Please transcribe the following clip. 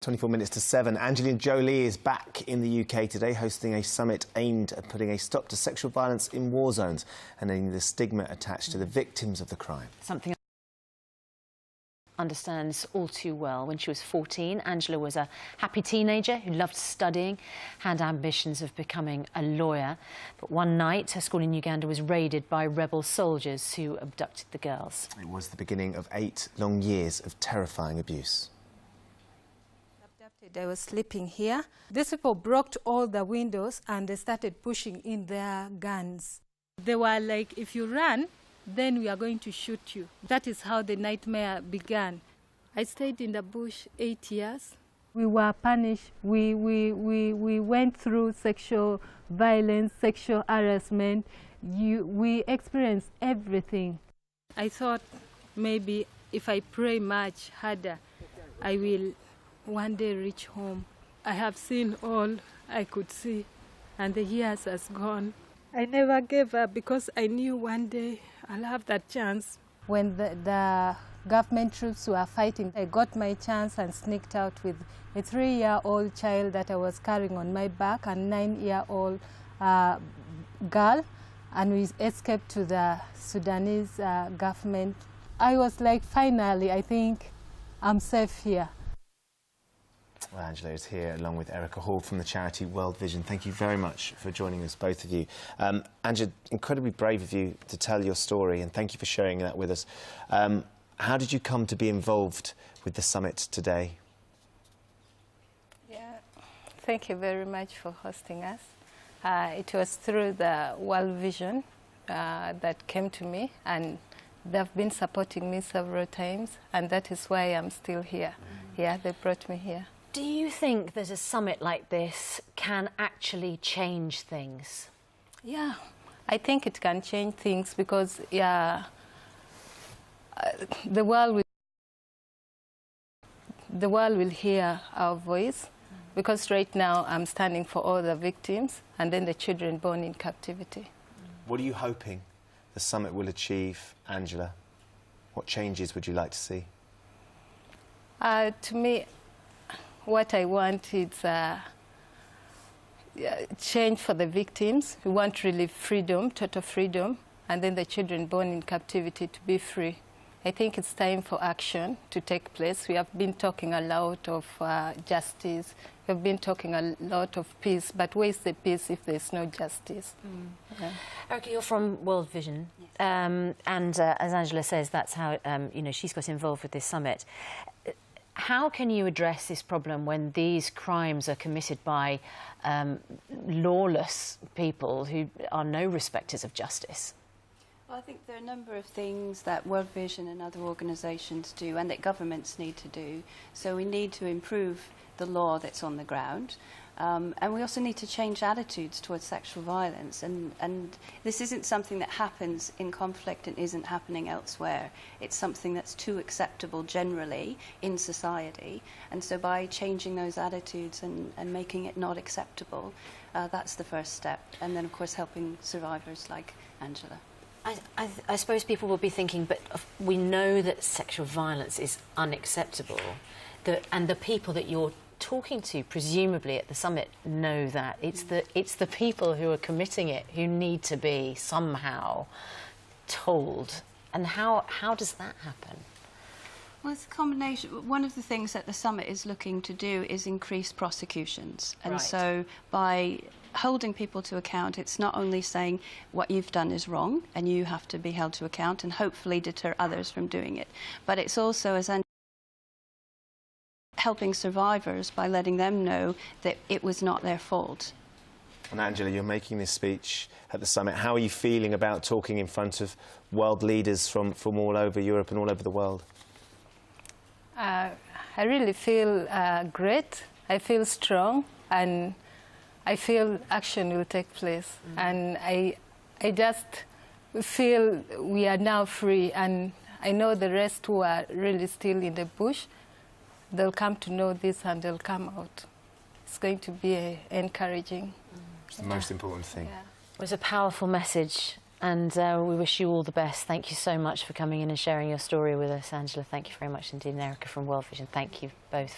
24 minutes to 7. Angelina Jolie is back in the UK today, hosting a summit aimed at putting a stop to sexual violence in war zones and ending the stigma attached to the victims of the crime. Something understands all too well. When she was 14, Angela was a happy teenager who loved studying, had ambitions of becoming a lawyer. But one night, her school in Uganda was raided by rebel soldiers who abducted the girls. It was the beginning of 8 long years of terrifying abuse. I was sleeping here. These people broke all the windows and they started pushing in their guns. They were like, if you run, then we are going to shoot you. That is how the nightmare began. I stayed in the bush 8 years. We were punished. We went through sexual violence, sexual harassment. We experienced everything. I thought maybe if I pray much harder, I will one day reach home. I have seen all I could see, and the years has gone. I never gave up because I knew one day I'll have that chance. When the government troops were fighting, I got my chance and sneaked out with a 3-year-old child that I was carrying on my back and 9-year-old girl, and we escaped to the Sudanese government. I was like, finally, I think I'm safe here. Well, Angela is here along with Erica Hall from the charity World Vision. Thank you very much for joining us, both of you. Angela, incredibly brave of you to tell your story, and thank you for sharing that with us. How did you come to be involved with the summit today? Yeah, thank you very much for hosting us. It was through the World Vision that came to me, and they've been supporting me several times, and that is why I'm still here. Yeah, they brought me here. Do you think that a summit like this can actually change things? Yeah, I think it can change things because, yeah, the world will hear our voice, because right now I'm standing for all the victims and then the children born in captivity. What are you hoping the summit will achieve, Angela? What changes would you like to see? To me, what I want is change for the victims. We want really freedom, total freedom, and then the children born in captivity to be free. I think it's time for action to take place. We have been talking a lot of justice. We have been talking a lot of peace, but where's the peace if there's no justice? Yeah. Erica, you're from World Vision, yes. And as Angela says, that's how you know, she's got involved with this summit. How can you address this problem when these crimes are committed by lawless people who are no respecters of justice? Well, I think there are a number of things that World Vision and other organisations do and that governments need to do. So we need to improve the law that's on the ground. And we also need to change attitudes towards sexual violence. And this isn't something that happens in conflict and isn't happening elsewhere. It's something that's too acceptable generally in society. And so by changing those attitudes and making it not acceptable, that's the first step. And then, of course, helping survivors like Angela. I suppose people will be thinking, but we know that sexual violence is unacceptable, and the people that you're talking to, presumably at the summit, know that. It's the people who are committing it who need to be somehow told. And how does that happen? Well, it's a combination. One of the things that the summit is looking to do is increase prosecutions. And right. So by holding people to account, it's not only saying what you've done is wrong and you have to be held to account and hopefully deter others from doing it, but it's also, as helping survivors by letting them know that it was not their fault. And Angela, you're making this speech at the summit. How are you feeling about talking in front of world leaders from all over Europe and all over the world? I really feel great. I feel strong, and I feel action will take place. And I just feel we are now free, and I know the rest who are really still in the bush, they'll come to know this and they'll come out. It's going to be encouraging. It's the most important thing. Yeah. It was a powerful message, and we wish you all the best. Thank you so much for coming in and sharing your story with us, Angela. Thank you very much indeed. And Erica from World Vision, thank you both.